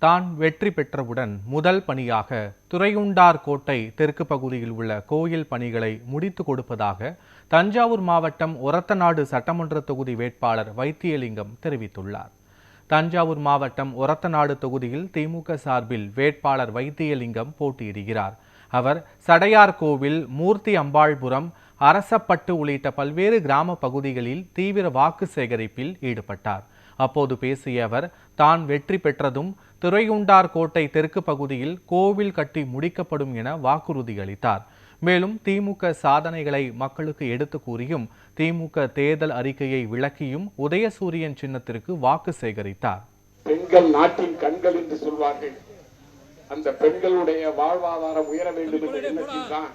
தான் வெற்றி பெற்றவுடன் முதல் பணியாக துறையுண்டார் கோட்டை தெற்கு பகுதியில் உள்ள கோயில் பணிகளை முடித்து கொடுப்பதாக தஞ்சாவூர் மாவட்டம் ஒரத்தநாடு சட்டமன்ற தொகுதி வேட்பாளர் வைத்தியலிங்கம் தெரிவித்துள்ளார். தஞ்சாவூர் மாவட்டம் ஒரத்தநாடு தொகுதியில் திமுக சார்பில் வேட்பாளர் வைத்தியலிங்கம் போட்டியிடுகிறார். அவர் சடையார் கோவில், மூர்த்தி அம்பாள்புரம், அரசப்பட்டு உள்ளிட்ட பல்வேறு கிராம பகுதிகளில் தீவிர வாக்கு சேகரிப்பில் ஈடுபட்டார். அப்போது பேசிய அவர், தான் வெற்றி பெற்றதும் துறையுண்டார் கோட்டை தெற்கு பகுதியில் கோவில் கட்டி முடிக்கப்படும் என வாக்குறுதி அளித்தார். மேலும் திமுக சாதனைகளை மக்களுக்கு எடுத்து கூறியும் திமுக தேர்தல் அறிக்கையை விளக்கியும் உதயசூரியன் சின்னத்திற்கு வாக்கு சேகரித்தார். பெண்கள் நாட்டின் கண்கள் என்று சொல்வார்கள். அந்த பெண்களுடைய வாழ்வாதாரம் உயர வேண்டும் என்ற எண்ணத்தில் தான்